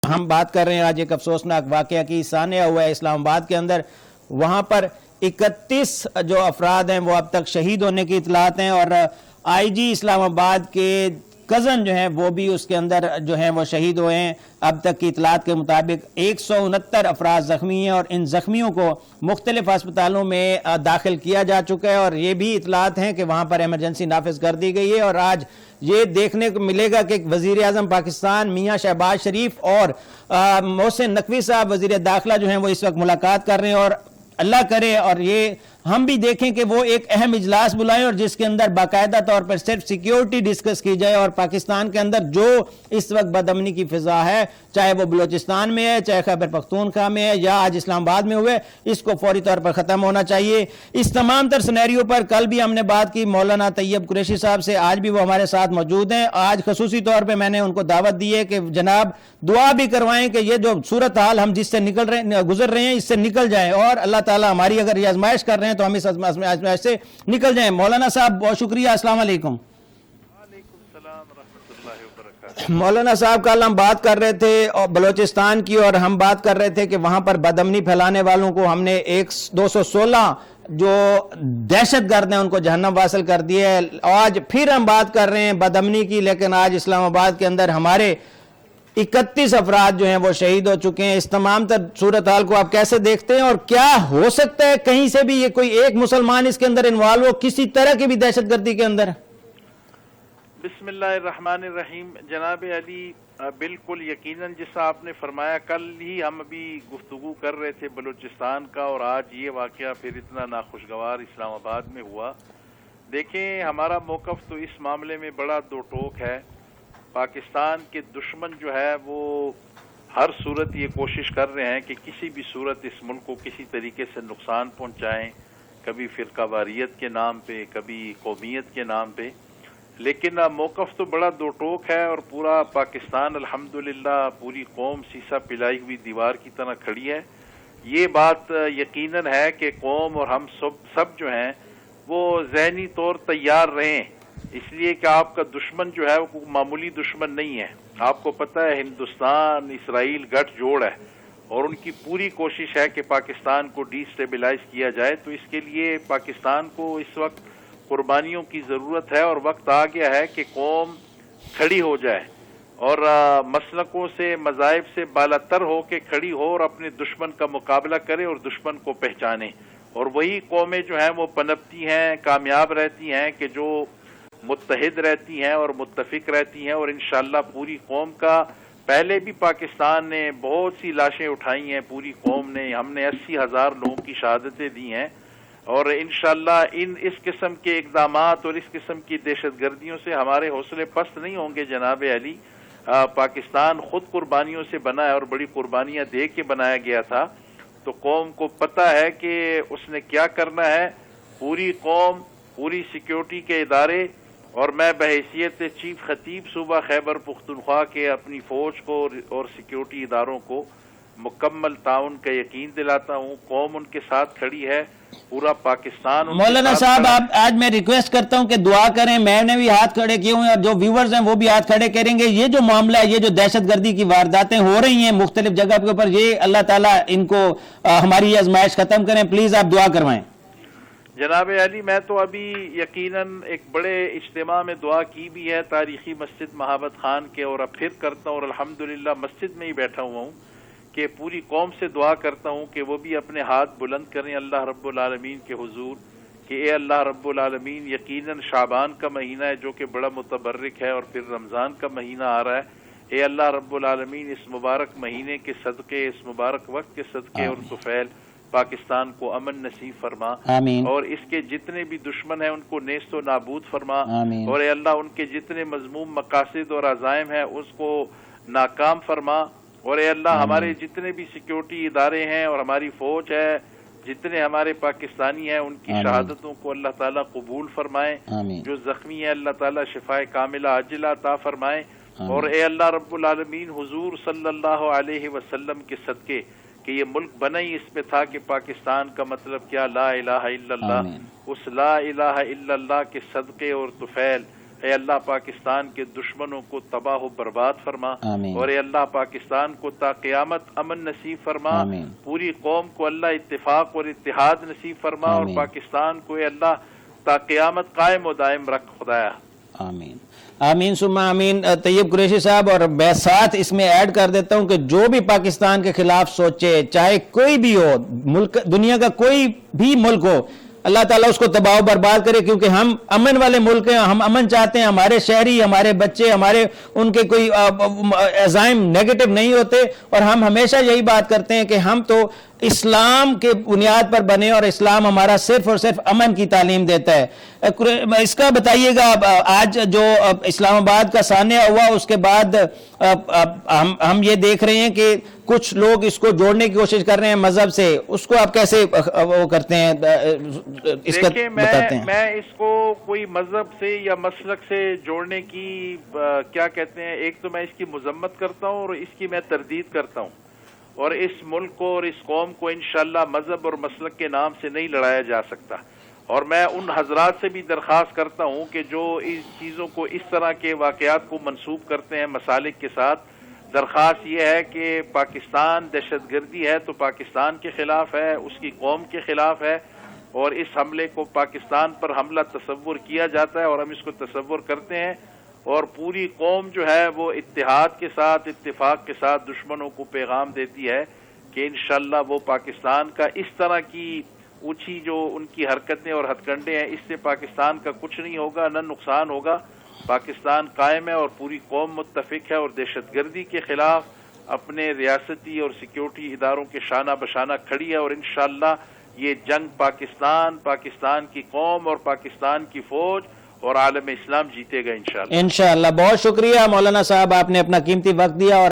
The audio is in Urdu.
ہم بات کر رہے ہیں آج ایک افسوسناک واقعہ کی. سانحہ ہوا ہے اسلام آباد کے اندر. وہاں پر 31 جو افراد ہیں وہ اب تک شہید ہونے کی اطلاعات ہیں, اور آئی جی اسلام آباد کے کزن جو ہیں وہ بھی اس کے اندر جو ہیں وہ شہید ہوئے ہیں. اب تک کی اطلاعات کے مطابق 169 افراد زخمی ہیں, اور ان زخمیوں کو مختلف ہسپتالوں میں داخل کیا جا چکا ہے, اور یہ بھی اطلاعات ہیں کہ وہاں پر ایمرجنسی نافذ کر دی گئی ہے. اور آج یہ دیکھنے کو ملے گا کہ وزیر اعظم پاکستان میاں شہباز شریف اور محسن نقوی صاحب وزیر داخلہ جو ہیں وہ اس وقت ملاقات کر رہے ہیں, اور اللہ کرے اور یہ ہم بھی دیکھیں کہ وہ ایک اہم اجلاس بلائیں اور جس کے اندر باقاعدہ طور پر صرف سیکیورٹی ڈسکس کی جائے, اور پاکستان کے اندر جو اس وقت بدامنی کی فضا ہے, چاہے وہ بلوچستان میں ہے, چاہے خیبر پختونخوا میں ہے, یا آج اسلام آباد میں ہوئے, اس کو فوری طور پر ختم ہونا چاہیے. اس تمام تر سینیریو پر کل بھی ہم نے بات کی مولانا طیب قریشی صاحب سے, آج بھی وہ ہمارے ساتھ موجود ہیں. آج خصوصی طور پہ میں نے ان کو دعوت دی ہے کہ جناب دعا بھی کروائیں کہ یہ جو صورتحال ہم جس سے گزر رہے ہیں اس سے نکل جائیں, اور اللہ تعالیٰ ہماری اگر یہ آزمائش کر رہے ہیں تو ہم اس آزمائش سے نکل جائیں. مولانا صاحب بہت شکریہ, السلام علیکم. وعلیکم السلام ورحمۃ اللہ وبرکاتہ. مولانا صاحب کل ہم بات کر رہے تھے بلوچستان کی, اور ہم بات کر رہے تھے کہ وہاں پر بدامنی پھیلانے والوں کو ہم نے 216 جو دہشت گرد ہیں ان کو جہنم واصل کر دی ہے. آج پھر ہم بات کر رہے ہیں بدامنی کی, لیکن آج اسلام آباد کے اندر ہمارے 31 افراد جو ہیں وہ شہید ہو چکے ہیں. اس تمام تر صورتحال کو آپ کیسے دیکھتے ہیں, اور کیا ہو سکتا ہے کہیں سے بھی یہ کوئی ایک مسلمان اس کے اندر انوالو ہو کسی طرح کی بھی دہشت گردی کے اندر؟ بسم اللہ الرحمن الرحیم. جناب علی, بالکل یقیناً جیسا آپ نے فرمایا, کل ہی ہم ابھی گفتگو کر رہے تھے بلوچستان کا, اور آج یہ واقعہ پھر اتنا ناخوشگوار اسلام آباد میں ہوا. دیکھیں, ہمارا موقف تو اس معاملے میں بڑا دو ٹوک ہے. پاکستان کے دشمن جو ہے وہ ہر صورت یہ کوشش کر رہے ہیں کہ کسی بھی صورت اس ملک کو کسی طریقے سے نقصان پہنچائیں, کبھی فرقہ واریت کے نام پہ, کبھی قومیت کے نام پہ. لیکن موقف تو بڑا دو ٹوک ہے, اور پورا پاکستان الحمدللہ پوری قوم سیسا پلائی ہوئی دیوار کی طرح کھڑی ہے. یہ بات یقیناً ہے کہ قوم اور ہم سب جو ہیں وہ ذہنی طور تیار رہیں, اس لیے کہ آپ کا دشمن جو ہے وہ معمولی دشمن نہیں ہے. آپ کو پتہ ہے ہندوستان اسرائیل گٹھ جوڑ ہے, اور ان کی پوری کوشش ہے کہ پاکستان کو ڈی سٹیبلائز کیا جائے. تو اس کے لیے پاکستان کو اس وقت قربانیوں کی ضرورت ہے, اور وقت آ گیا ہے کہ قوم کھڑی ہو جائے اور مسلکوں سے مذاہب سے بالاتر ہو کے کھڑی ہو, اور اپنے دشمن کا مقابلہ کرے اور دشمن کو پہچانے. اور وہی قومیں جو ہیں وہ پنپتی ہیں, کامیاب رہتی ہیں کہ جو متحد رہتی ہیں اور متفق رہتی ہیں. اور انشاءاللہ پوری قوم کا, پہلے بھی پاکستان نے بہت سی لاشیں اٹھائی ہیں, پوری قوم نے, ہم نے 80,000 لوگوں کی شہادتیں دی ہیں, اور انشاءاللہ اس قسم کے اقدامات اور اس قسم کی دہشت گردیوں سے ہمارے حوصلے پست نہیں ہوں گے. جناب علی, پاکستان خود قربانیوں سے بنا ہے, اور بڑی قربانیاں دے کے بنایا گیا تھا. تو قوم کو پتہ ہے کہ اس نے کیا کرنا ہے. پوری قوم, پوری سیکیورٹی کے ادارے, اور میں بحیثیت چیف خطیب صوبہ خیبر پختونخوا کے اپنی فوج کو اور سیکیورٹی اداروں کو مکمل تعاون کا یقین دلاتا ہوں. قوم ان کے ساتھ کھڑی ہے, پورا پاکستان. مولانا صاحب, آپ آج میں ریکویسٹ کرتا ہوں کہ دعا کریں. میں نے بھی ہاتھ کھڑے کیے ہوئے ہیں, اور جو ویورز ہیں وہ بھی ہاتھ کھڑے کریں گے. یہ جو معاملہ ہے, یہ جو دہشت گردی کی وارداتیں ہو رہی ہیں مختلف جگہ کے اوپر, یہ اللہ تعالیٰ ان کو ہماری آزمائش ختم کریں. پلیز آپ دعا کروائیں. جناب علی, میں تو ابھی یقیناً ایک بڑے اجتماع میں دعا کی بھی ہے تاریخی مسجد مہابت خان کے, اور اب پھر کرتا ہوں, اور الحمدللہ مسجد میں ہی بیٹھا ہوا ہوں کہ پوری قوم سے دعا کرتا ہوں کہ وہ بھی اپنے ہاتھ بلند کریں اللہ رب العالمین کے حضور, کہ اے اللہ رب العالمین, یقیناً شعبان کا مہینہ ہے جو کہ بڑا متبرک ہے, اور پھر رمضان کا مہینہ آ رہا ہے. اے اللہ رب العالمین, اس مبارک مہینے کے صدقے, اس مبارک وقت کے صدقے اور طفیل پاکستان کو امن نصیب فرما, اور اس کے جتنے بھی دشمن ہیں ان کو نیست و نابود فرما, اور اے اللہ ان کے جتنے مذموم مقاصد اور عزائم ہیں اس کو ناکام فرما. اور اے اللہ ہمارے جتنے بھی سیکیورٹی ادارے ہیں اور ہماری فوج ہے, جتنے ہمارے پاکستانی ہیں, ان کی شہادتوں کو اللہ تعالیٰ قبول فرمائے. جو زخمی ہیں اللہ تعالیٰ شفائے کاملہ عاجلہ عطا فرمائے. اور اے اللہ رب العالمین, حضور صلی اللہ علیہ وسلم کے صدقے, کہ یہ ملک بنا ہی اس پہ تھا کہ پاکستان کا مطلب کیا, لا الہ الا اللہ, اس لا الہ الا اللہ کے صدقے اور طفیل اے اللہ پاکستان کے دشمنوں کو تباہ و برباد فرما، آمین۔ اور اے اللہ پاکستان کو تا قیامت امن نصیب فرما، آمین۔ پوری قوم کو اللہ اتفاق اور اتحاد نصیب فرما، اور آمین۔ پاکستان کو اے اللہ تا قیامت قائم و دائم رکھ خدایا۔ آمین آمین ثم آمین۔ طیب قریشی صاحب، اور میں ساتھ اس میں ایڈ کر دیتا ہوں کہ جو بھی پاکستان کے خلاف سوچے، چاہے کوئی بھی ہو، ملک دنیا کا کوئی بھی ملک ہو، اللہ تعالیٰ اس کو تباہ و برباد کرے، کیونکہ ہم امن والے ملک ہیں، ہم امن چاہتے ہیں، ہمارے شہری، ہمارے بچے، ہمارے ان کے کوئی عزائم نیگیٹو نہیں ہوتے، اور ہم ہمیشہ یہی بات کرتے ہیں کہ ہم تو اسلام کے بنیاد پر بنے، اور اسلام ہمارا صرف اور صرف امن کی تعلیم دیتا ہے۔ اس کا بتائیے گا، آج جو اسلام آباد کا سانحہ ہوا، اس کے بعد ہم یہ دیکھ رہے ہیں کہ کچھ لوگ اس کو جوڑنے کی کوشش کر رہے ہیں مذہب سے، اس کو آپ کیسے وہ کرتے ہیں، اس کا بتاتے ہیں؟ میں اس کو کوئی مذہب سے یا مسلک سے جوڑنے کی کیا کہتے ہیں، ایک تو میں اس کی مذمت کرتا ہوں اور اس کی میں تردید کرتا ہوں، اور اس ملک کو اور اس قوم کو انشاءاللہ مذہب اور مسلک کے نام سے نہیں لڑایا جا سکتا، اور میں ان حضرات سے بھی درخواست کرتا ہوں کہ جو اس چیزوں کو، اس طرح کے واقعات کو منسوب کرتے ہیں مسالک کے ساتھ، درخواست یہ ہے کہ پاکستان دہشت گردی ہے تو پاکستان کے خلاف ہے، اس کی قوم کے خلاف ہے، اور اس حملے کو پاکستان پر حملہ تصور کیا جاتا ہے، اور ہم اس کو تصور کرتے ہیں، اور پوری قوم جو ہے وہ اتحاد کے ساتھ، اتفاق کے ساتھ دشمنوں کو پیغام دیتی ہے کہ انشاءاللہ وہ پاکستان کا اس طرح کی اونچی جو ان کی حرکتیں اور ہتھ کنڈے ہیں، اس سے پاکستان کا کچھ نہیں ہوگا، نہ نقصان ہوگا۔ پاکستان قائم ہے اور پوری قوم متفق ہے، اور دہشت گردی کے خلاف اپنے ریاستی اور سیکیورٹی اداروں کے شانہ بشانہ کھڑی ہے، اور انشاءاللہ یہ جنگ پاکستان کی قوم اور پاکستان کی فوج اور عالم اسلام جیتے گا انشاءاللہ۔ انشاءاللہ۔ بہت شکریہ مولانا صاحب، آپ نے اپنا قیمتی وقت دیا، اور